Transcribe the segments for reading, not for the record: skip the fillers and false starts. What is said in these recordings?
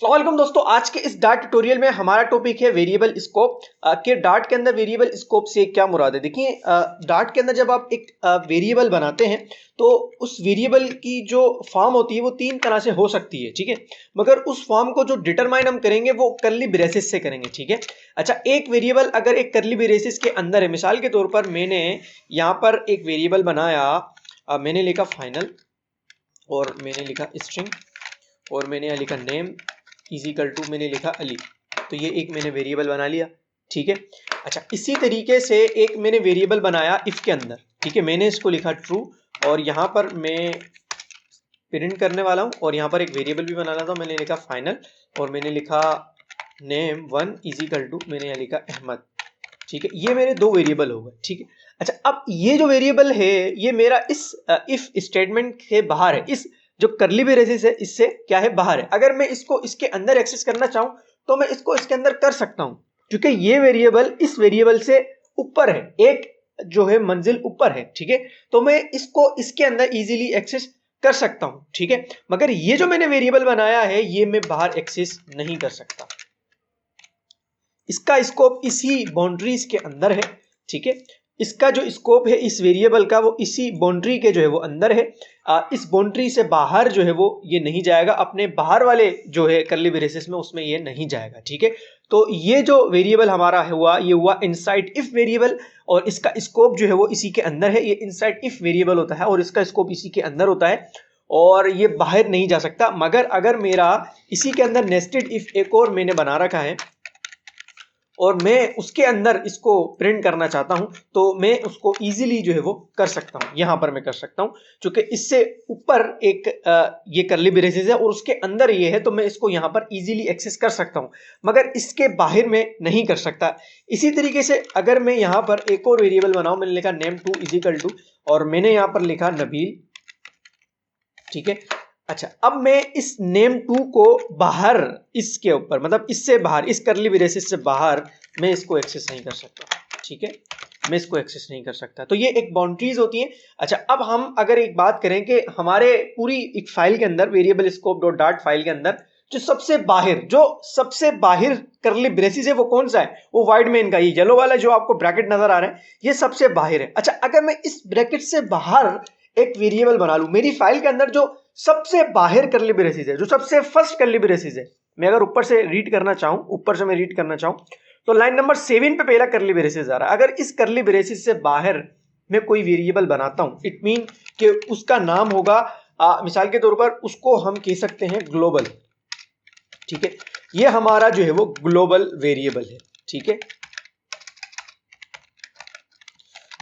अस्सलाम वालेकुम दोस्तों, आज के इस डार्ट ट्यूटोरियल में हमारा टॉपिक है वेरिएबल स्कोप के डार्ट के अंदर वेरिएबल स्कोप से क्या मुराद है। देखिए, डार्ट के अंदर जब आप एक वेरिएबल बनाते हैं तो उस वेरिएबल की जो फॉर्म होती है वो तीन तरह से हो सकती है, ठीक है। मगर उस फॉर्म को जो डिटरमाइन हम करेंगे वो कर्ली ब्रेसेस से करेंगे, ठीक है। अच्छा, एक वेरिएबल अगर एक कर्ली ब्रेसेस के अंदर है, मिसाल के तौर पर मैंने यहाँ पर एक वेरिएबल बनाया, मैंने लिखा फाइनल और मैंने लिखा स्ट्रिंग और मैंने यहाँ लिखा नेम इजिकल टू मैंने लिखा अली। तो ये एक मैंने वेरिएबल बना लिया, ठीक है। अच्छा, इसी तरीके से एक मैंने वेरिएबल बनाया इफ के अंदर, ठीक है। मैंने इसको लिखा ट्रू और यहाँ पर मैं प्रिंट करने वाला हूँ और यहाँ पर एक वेरिएबल भी बनाना था, मैंने लिखा फाइनल और मैंने लिखा नेम 1 इजिकल टू मैंने यहाँ लिखा अहमद, ठीक है। ये मेरे दो वेरिएबल हो गए, ठीक है। अच्छा, अब ये जो वेरिएबल है ये मेरा इस इफ स्टेटमेंट के बाहर है, इस जो कर्ली ब्रेसेस है इससे क्या है, बाहर है। अगर मैं इसको इसके अंदर एक्सेस करना चाहूं तो मैं इसको इसके अंदर कर सकता हूं, क्योंकि ये वेरिएबल इस वेरिएबल से ऊपर है, एक जो है मंजिल ऊपर है, ठीक है। तो मैं इसको इसके अंदर इजीली एक्सेस कर सकता हूं, ठीक है। मगर ये जो मैंने वेरिएबल बनाया है ये मैं बाहर एक्सेस नहीं कर सकता, इसका स्कोप इसी बाउंड्रीज के अंदर है, ठीक है। इसका जो स्कोप है इस वेरिएबल का वो इसी बाउंड्री के जो है वो अंदर है। इस बाउंड्री से बाहर जो है वो ये नहीं जाएगा, अपने बाहर वाले जो है कर्ली ब्रेसेस में उसमें ये नहीं जाएगा, ठीक है। तो ये जो वेरिएबल हमारा हुआ ये हुआ इनसाइड इफ वेरिएबल और इसका स्कोप जो है वो इसी के अंदर है। ये इनसाइड इफ वेरिएबल होता है और इसका स्कोप इसी के अंदर होता है और ये बाहर नहीं जा सकता। मगर अगर मेरा इसी के अंदर नेस्टेड इफ एक और मैंने बना रखा है और मैं उसके अंदर इसको प्रिंट करना चाहता हूं तो मैं उसको इजीली जो है वो कर सकता हूं, यहां पर मैं कर सकता हूं क्योंकि इससे ऊपर एक ये कर्ली ब्रेसेस है और उसके अंदर ये है, तो मैं इसको यहां पर इजीली एक्सेस कर सकता हूं, मगर इसके बाहर में नहीं कर सकता। इसी तरीके से अगर मैं यहां पर एक और वेरिएबल बनाऊं, मैंने लिखा नेम 2 इजिकल टू और मैंने यहां पर लिखा नबील, ठीक है। अच्छा, अब मैं इस नेम 2 को बाहर इसके ऊपर मतलब इससे बाहर इस कर्ली ब्रेसेस से बाहर मैं इसको एक्सेस नहीं कर सकता, ठीक है। मैं इसको एक्सेस नहीं कर सकता, तो ये एक बाउंड्रीज होती हैं। अच्छा, अब हम अगर एक बात करें कि हमारे पूरी एक फाइल के अंदर variable scope dot dart file के अंदर जो सबसे बाहर कर्ली ब्रेसेस है वो कौन सा है, वो वाइड मेन का ये येलो वाला जो आपको ब्रैकेट नजर आ रहा है ये सबसे बाहर है। अच्छा, अगर मैं इस ब्रैकेट से बाहर एक वेरिएबल बना लूं, मेरी फाइल के अंदर जो सबसे बाहर कर्ली ब्रेसेस है, जो सबसे फर्स्ट कर्ली ब्रेसेस है, मैं अगर ऊपर से रीड करना चाहूं, ऊपर से मैं रीड करना चाहूं तो लाइन नंबर 7 पे पहला कर्ली ब्रेसेस आ रहा है। अगर इस कर्ली ब्रेसेस से बाहर मैं कोई वेरिएबल बनाता हूं, इट मीन कि उसका नाम होगा मिसाल के तौर पर उसको हम कह सकते हैं ग्लोबल, ठीक है। ये हमारा जो है वो ग्लोबल वेरिएबल है, ठीक है।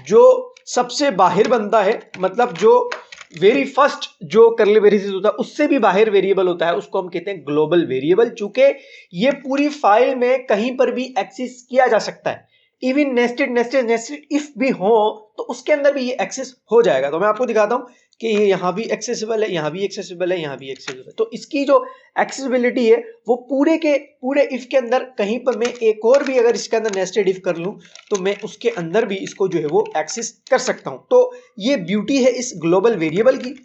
जो सबसे बाहर बनता है, मतलब जो वेरी फर्स्ट जो कर्ली ब्रेसेस होता है उससे भी बाहर वेरिएबल होता है, उसको हम कहते हैं ग्लोबल वेरिएबल। चूंकि ये पूरी फाइल में कहीं पर भी एक्सेस किया जा सकता है, इवन नेस्टेड इफ भी हो तो उसके अंदर भी ये एक्सेस हो जाएगा। तो मैं आपको दिखाता हूं कि ये यहां भी एक्सेसिबल है, यहां भी एक्सेसिबल है, यहां भी एक्सेसिबल है। तो इसकी जो एक्सेसिबिलिटी है वो पूरे के पूरे इफ के अंदर कहीं पर मैं एक और भी अगर इसके अंदर नेस्टेड इफ कर लूं तो मैं उसके अंदर भी इसको जो है वो एक्सेस कर सकता हूं। तो ये ब्यूटी है इस ग्लोबल वेरिएबल की।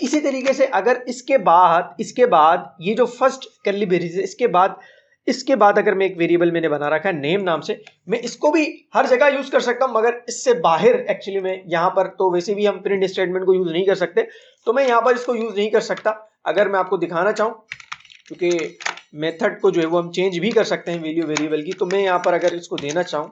इसी तरीके से अगर इसके बाद ये जो फर्स्ट कर्ली ब्रेसेस है इसके बाद अगर मैं एक वेरिएबल मैंने बना रखा है नेम नाम से, मैं इसको भी हर जगह यूज कर सकता हूं, मगर इससे बाहर एक्चुअली में यहां पर तो वैसे भी हम प्रिंट स्टेटमेंट को यूज नहीं कर सकते, तो मैं यहां पर इसको यूज नहीं कर सकता। अगर मैं आपको दिखाना चाहूं, क्योंकि मेथड को जो है वो हम चेंज भी कर सकते हैं वैल्यू वेरिएबल की, तो मैं यहां पर अगर इसको देना चाहूं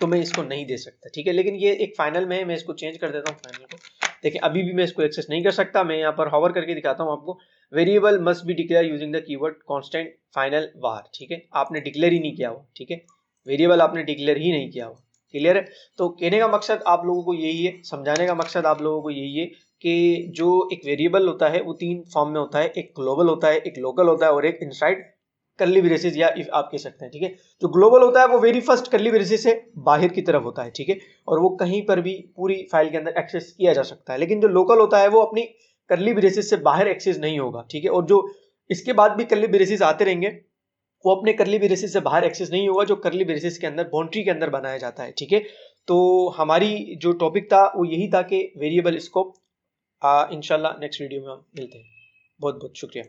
तो मैं इसको नहीं दे सकता, ठीक है। लेकिन ये एक फाइनल में है, मैं इसको चेंज कर देता हूँ फाइनल को। देखिए, अभी भी मैं इसको एक्सेस नहीं कर सकता। मैं यहाँ पर हॉवर करके दिखाता हूँ आपको। Variable must be declare using the keyword constant final var, ठीक है। आपने डिक्लेयर ही नहीं किया हुआ, ठीक है। वेरिएबल आपने डिक्लेयर ही नहीं किया हुआ, क्लियर है। तो कहने का मकसद आप लोगों को यही है, समझाने का मकसद आप लोगों को यही है कि जो एक वेरिएबल होता है वो 3 फॉर्म में होता है, एक ग्लोबल होता है, एक लोकल होता है और एक इनसाइड कर्ली ब्रेसेस या इफ आप कह सकते हैं, ठीक है। जो ग्लोबल होता है वो वेरी फर्स्ट कर्ली ब्रेसेस से बाहर की तरफ होता है, ठीक है, और वो कहीं पर भी पूरी फाइल के अंदर एक्सेस किया जा सकता है। लेकिन जो लोकल होता है वो अपनी कर्ली ब्रेसेस से बाहर एक्सेस नहीं होगा, ठीक है। और जो इसके बाद भी कर्ली ब्रेसेस आते रहेंगे वो अपने कर्ली ब्रेसेस से बाहर एक्सेस नहीं होगा, जो कर्ली ब्रेसेस के अंदर बाउंड्री के अंदर बनाया जाता है, ठीक है। तो हमारी जो टॉपिक था वो यही था कि वेरिएबल स्कोप। इंशाल्लाह नेक्स्ट वीडियो में हम मिलते हैं। बहुत बहुत शुक्रिया।